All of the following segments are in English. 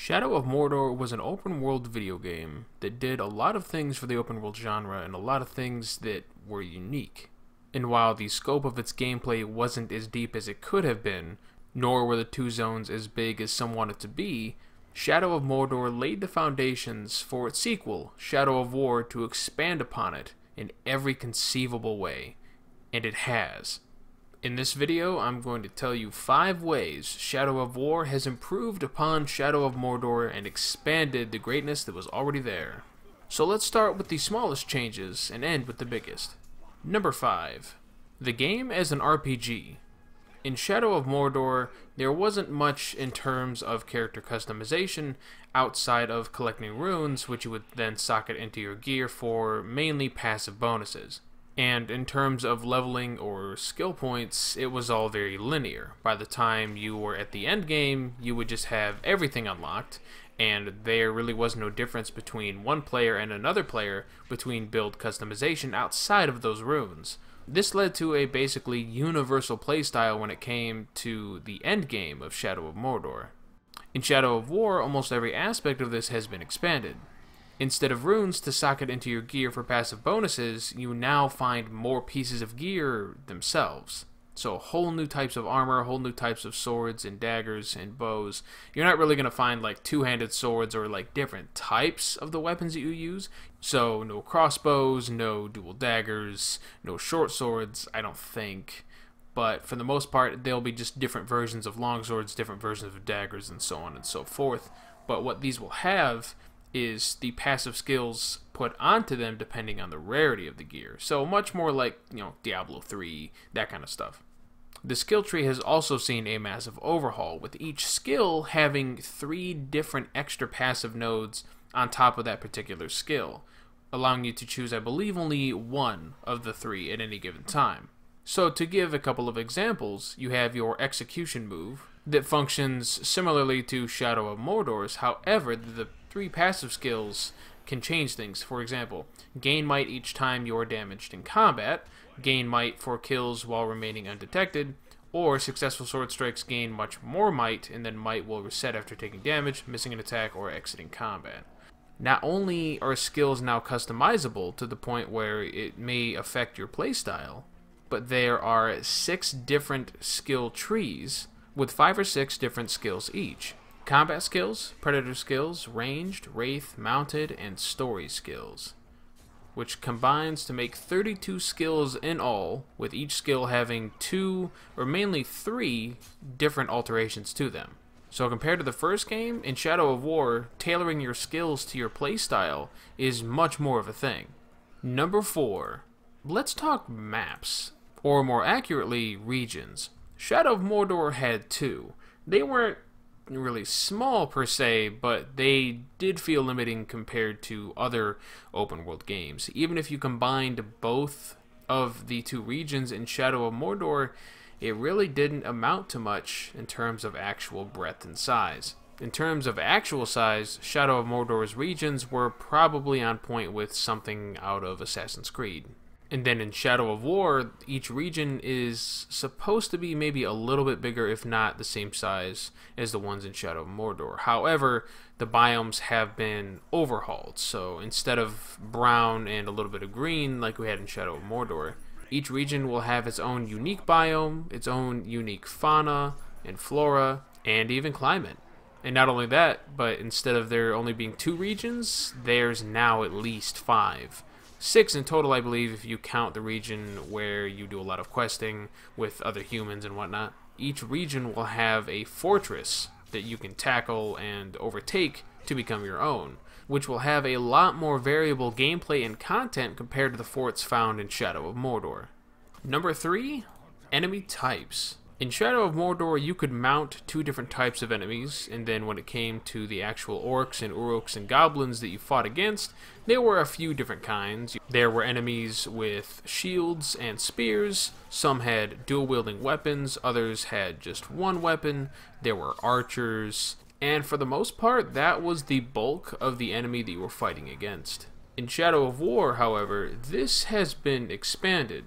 Shadow of Mordor was an open-world video game that did a lot of things for the open-world genre and a lot of things that were unique. And while the scope of its gameplay wasn't as deep as it could have been, nor were the two zones as big as some wanted to be, Shadow of Mordor laid the foundations for its sequel, Shadow of War, to expand upon it in every conceivable way. And it has. In this video, I'm going to tell you 5 ways Shadow of War has improved upon Shadow of Mordor and expanded the greatness that was already there. So let's start with the smallest changes and end with the biggest. Number 5. The game as an RPG. In Shadow of Mordor, there wasn't much in terms of character customization outside of collecting runes, which you would then socket into your gear for mainly passive bonuses. And in terms of leveling or skill points, it was all very linear. By the time you were at the end game, you would just have everything unlocked, and there really was no difference between one player and another player between build customization outside of those runes. This led to a basically universal playstyle when it came to the end game of Shadow of Mordor. In Shadow of War, almost every aspect of this has been expanded. Instead of runes to socket into your gear for passive bonuses, you now find more pieces of gear themselves. So whole new types of armor, whole new types of swords and daggers and bows. You're not really going to find like two-handed swords or like different types of the weapons that you use. So no crossbows, no dual daggers, no short swords, I don't think. But for the most part, there'll be just different versions of longswords, different versions of daggers, and so on and so forth. But what these will have is the passive skills put onto them depending on the rarity of the gear. So much more like, Diablo 3, that kind of stuff. The skill tree has also seen a massive overhaul, with each skill having 3 different extra passive nodes on top of that particular skill, allowing you to choose, I believe, only one of the 3 at any given time. So to give a couple of examples, you have your execution move that functions similarly to Shadow of Mordor's. However, the 3 passive skills can change things. For example, gain might each time you are damaged in combat, gain might for kills while remaining undetected, or successful sword strikes gain much more might, and then might will reset after taking damage, missing an attack, or exiting combat. Not only are skills now customizable to the point where it may affect your playstyle, but there are 6 different skill trees with 5 or 6 different skills each. Combat skills, predator skills, ranged, wraith, mounted, and story skills, which combines to make 32 skills in all, with each skill having 2 or mainly 3 different alterations to them. So compared to the first game, in Shadow of War, tailoring your skills to your playstyle is much more of a thing. Number 4. Let's talk maps, or more accurately, regions. Shadow of Mordor had 2. They weren't really small per se, but they did feel limiting compared to other open world games. Even if you combined both of the 2 regions in Shadow of Mordor, it really didn't amount to much in terms of actual breadth and size. In terms of actual size, Shadow of Mordor's regions were probably on point with something out of Assassin's Creed. And then in Shadow of War, each region is supposed to be maybe a little bit bigger, if not the same size as the ones in Shadow of Mordor. However, the biomes have been overhauled. So instead of brown and a little bit of green like we had in Shadow of Mordor, each region will have its own unique biome, its own unique fauna and flora, and even climate. And not only that, but instead of there only being 2 regions, there's now at least 5. 6 in total, I believe, if you count the region where you do a lot of questing with other humans and whatnot. Each region will have a fortress that you can tackle and overtake to become your own, which will have a lot more variable gameplay and content compared to the forts found in Shadow of Mordor. Number 3, enemy types. In Shadow of Mordor, you could mount 2 different types of enemies, and then when it came to the actual orcs and uruks and goblins that you fought against, there were a few different kinds. There were enemies with shields and spears, some had dual-wielding weapons, others had just one weapon, there were archers, and for the most part, that was the bulk of the enemy that you were fighting against. In Shadow of War, however, this has been expanded.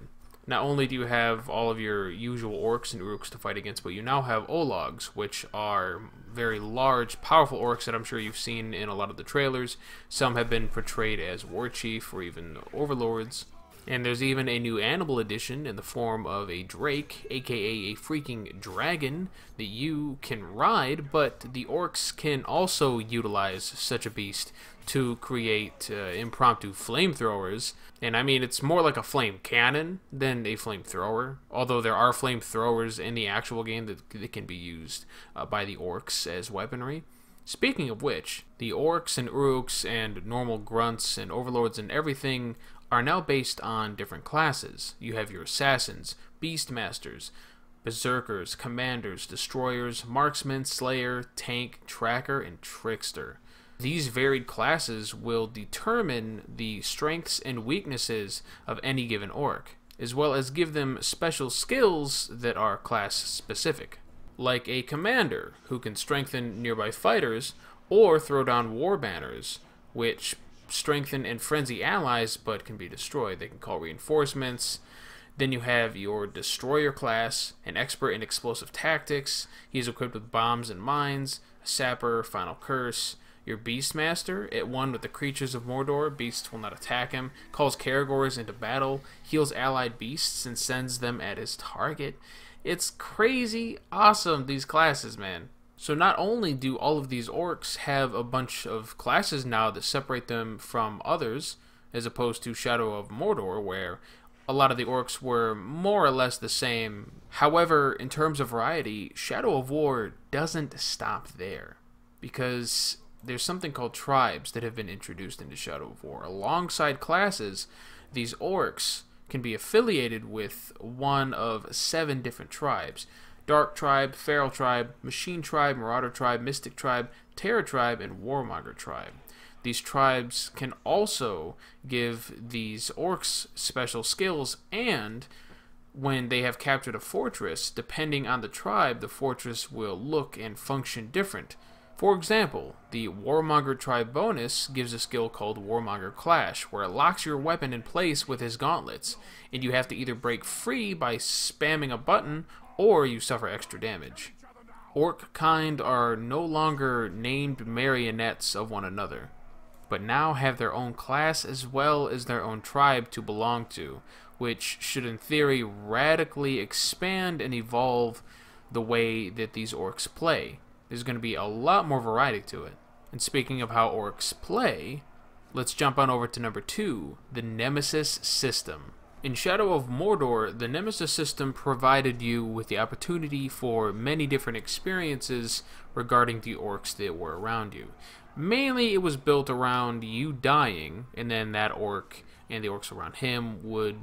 Not only do you have all of your usual orcs and uruks to fight against, but you now have ologs, which are very large, powerful orcs that I'm sure you've seen in a lot of the trailers. Some have been portrayed as war chief or even overlords. And there's even a new animal edition in the form of a drake, aka a freaking dragon, that you can ride, but the orcs can also utilize such a beast to create impromptu flamethrowers. And I mean, it's more like a flame cannon than a flamethrower, although there are flamethrowers in the actual game that can be used by the orcs as weaponry. Speaking of which, the orcs and uruks and normal grunts and overlords and everything are now based on different classes. You have your assassins, beastmasters, berserkers, commanders, destroyers, marksman, slayer, tank, tracker, and trickster. These varied classes will determine the strengths and weaknesses of any given orc, as well as give them special skills that are class specific, like a commander who can strengthen nearby fighters or throw down war banners, which strengthen and frenzy allies but can be destroyed. They can call reinforcements. Then you have your destroyer class, an expert in explosive tactics. He's equipped with bombs and mines, a sapper, final curse. Your beastmaster, at one with the creatures of Mordor, beasts will not attack him, calls Caragors into battle, heals allied beasts and sends them at his target. It's crazy awesome, these classes, man. So not only do all of these orcs have a bunch of classes now that separate them from others, as opposed to Shadow of Mordor, where a lot of the orcs were more or less the same. However, in terms of variety, Shadow of War doesn't stop there, because there's something called tribes that have been introduced into Shadow of War. Alongside classes, these orcs can be affiliated with one of 7 different tribes. Dark Tribe, Feral Tribe, Machine Tribe, Marauder Tribe, Mystic Tribe, Terror Tribe, and Warmonger Tribe. These tribes can also give these orcs special skills, and when they have captured a fortress, depending on the tribe, the fortress will look and function different. For example, the Warmonger Tribe bonus gives a skill called Warmonger Clash, where it locks your weapon in place with his gauntlets, and you have to either break free by spamming a button, or you suffer extra damage. Orc kind are no longer named marionettes of one another, but now have their own class as well as their own tribe to belong to, which should in theory radically expand and evolve the way that these orcs play. There's going to be a lot more variety to it. And speaking of how orcs play, let's jump on over to number 2, the Nemesis System. In Shadow of Mordor, the Nemesis System provided you with the opportunity for many different experiences regarding the orcs that were around you. Mainly it was built around you dying, and then that orc and the orcs around him would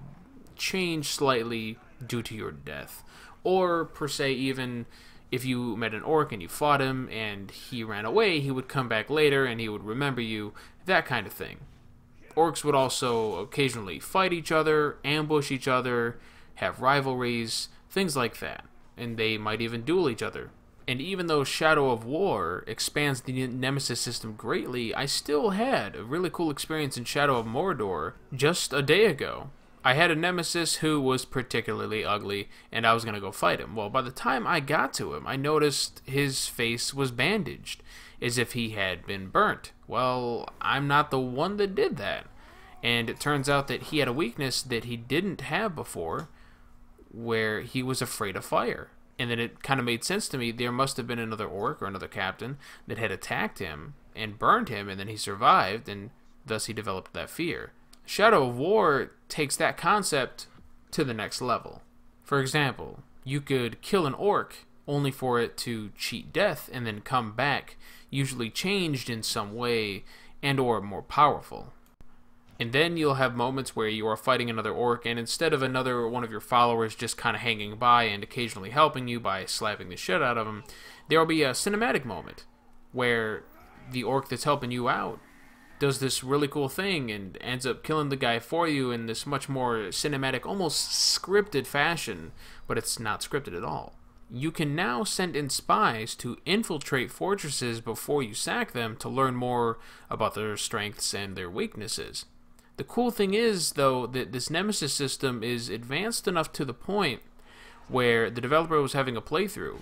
change slightly due to your death. Or, per se, even if you met an orc and you fought him and he ran away, he would come back later and he would remember you, that kind of thing. Orcs would also occasionally fight each other, ambush each other, have rivalries, things like that. And they might even duel each other. And even though Shadow of War expands the Nemesis system greatly, I still had a really cool experience in Shadow of Mordor just a day ago. I had a Nemesis who was particularly ugly, and I was going to go fight him. Well, by the time I got to him, I noticed his face was bandaged, as if he had been burnt. Well, I'm not the one that did that. And it turns out that he had a weakness that he didn't have before, where he was afraid of fire. And then it kind of made sense to me. There must have been another orc or another captain that had attacked him and burned him, and then he survived, and thus he developed that fear. Shadow of War takes that concept to the next level. For example, you could kill an orc only for it to cheat death and then come back, usually changed in some way and or more powerful. And then you'll have moments where you are fighting another orc, and instead of another one of your followers just kind of hanging by and occasionally helping you by slapping the shit out of him, there will be a cinematic moment where the orc that's helping you out does this really cool thing and ends up killing the guy for you in this much more cinematic, almost scripted fashion, but it's not scripted at all. You can now send in spies to infiltrate fortresses before you sack them to learn more about their strengths and their weaknesses. The cool thing is, though, that this Nemesis system is advanced enough to the point where the developer was having a playthrough,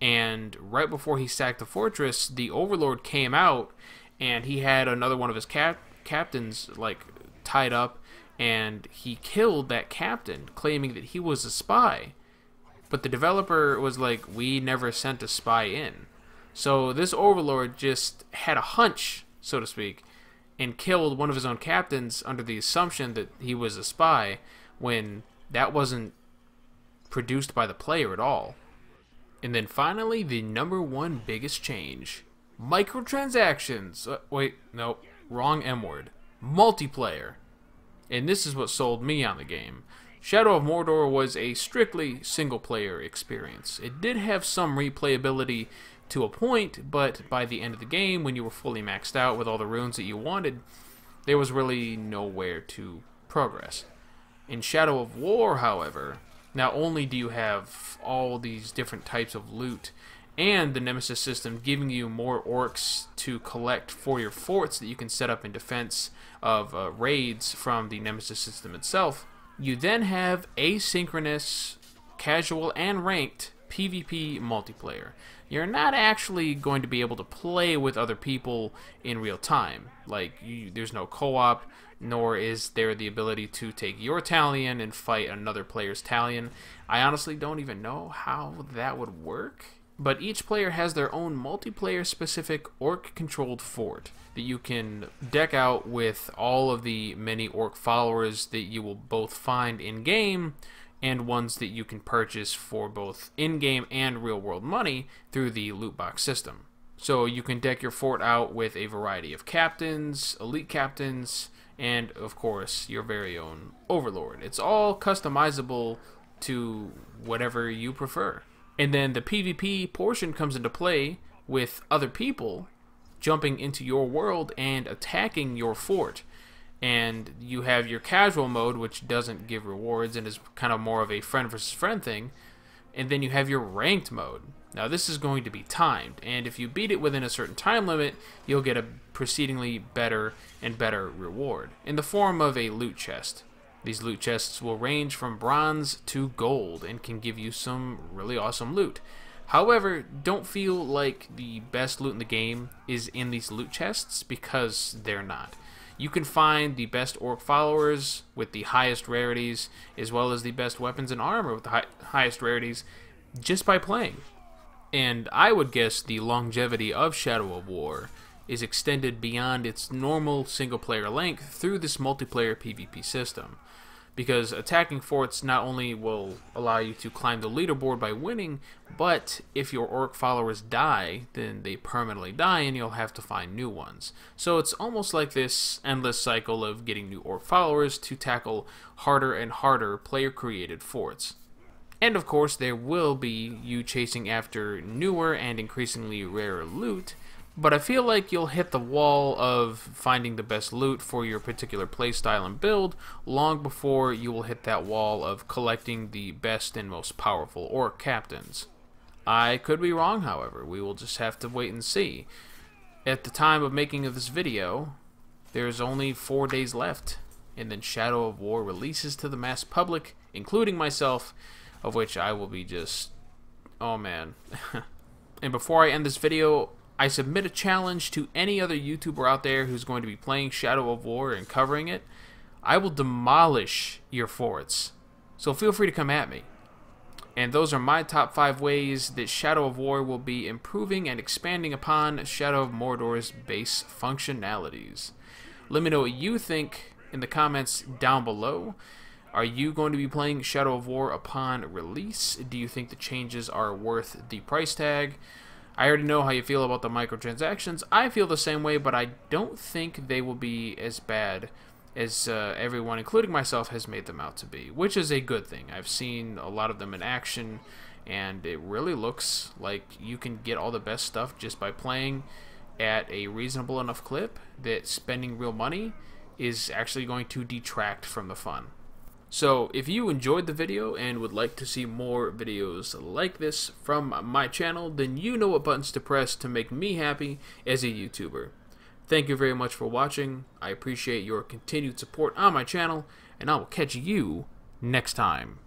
And right before he sacked the fortress, the Overlord came out, and he had another one of his captains like tied up, and he killed that captain, claiming that he was a spy. But the developer was like, we never sent a spy in. So this Overlord just had a hunch, so to speak, and killed one of his own captains under the assumption that he was a spy, when that wasn't produced by the player at all. And then finally, the #1 biggest change. Microtransactions. Wait, no, wrong M word. Multiplayer. And this is what sold me on the game. Shadow of Mordor was a strictly single-player experience. It did have some replayability to a point, but by the end of the game, when you were fully maxed out with all the runes that you wanted, there was really nowhere to progress. In Shadow of War, however, not only do you have all these different types of loot and the Nemesis system giving you more orcs to collect for your forts that you can set up in defense of raids from the Nemesis system itself, you then have asynchronous, casual, and ranked PvP multiplayer. You're not actually going to be able to play with other people in real time. Like, there's no co-op, nor is there the ability to take your Talion and fight another player's Talion. I honestly don't even know how that would work. But each player has their own multiplayer-specific orc-controlled fort that you can deck out with all of the many orc followers that you will both find in-game, and ones that you can purchase for both in-game and real-world money through the loot box system. So you can deck your fort out with a variety of captains, elite captains, and of course your very own Overlord. It's all customizable to whatever you prefer. And then the PvP portion comes into play with other people jumping into your world and attacking your fort. And you have your casual mode, which doesn't give rewards and is kind of more of a friend versus friend thing. And then you have your ranked mode. Now this is going to be timed, and if you beat it within a certain time limit, you'll get a proceedingly better and better reward in the form of a loot chest. These loot chests will range from bronze to gold and can give you some really awesome loot. However, don't feel like the best loot in the game is in these loot chests, because they're not. You can find the best orc followers with the highest rarities, as well as the best weapons and armor with the highest rarities, just by playing. And I would guess the longevity of Shadow of War is extended beyond its normal single-player length through this multiplayer PvP system. Because attacking forts not only will allow you to climb the leaderboard by winning, but if your orc followers die, then they permanently die and you'll have to find new ones. So it's almost like this endless cycle of getting new orc followers to tackle harder and harder player-created forts. And of course, there will be you chasing after newer and increasingly rarer loot, but I feel like you'll hit the wall of finding the best loot for your particular playstyle and build long before you will hit that wall of collecting the best and most powerful orc captains. I could be wrong, however. We will just have to wait and see. At the time of making of this video, there's only 4 days left, and then Shadow of War releases to the mass public, including myself, of which I will be just... oh man. And before I end this video, I submit a challenge to any other YouTuber out there who's going to be playing Shadow of War and covering it. I will demolish your forts, so feel free to come at me. And those are my top 5 ways that Shadow of War will be improving and expanding upon Shadow of Mordor's base functionalities. Let me know what you think in the comments down below. Are you going to be playing Shadow of War upon release? Do you think the changes are worth the price tag? I already know how you feel about the microtransactions. I feel the same way, but I don't think they will be as bad as everyone, including myself, has made them out to be, which is a good thing. I've seen a lot of them in action, and it really looks like you can get all the best stuff just by playing at a reasonable enough clip that spending real money is actually going to detract from the fun. So if you enjoyed the video and would like to see more videos like this from my channel, then you know what buttons to press to make me happy as a YouTuber. Thank you very much for watching. I appreciate your continued support on my channel, and I will catch you next time.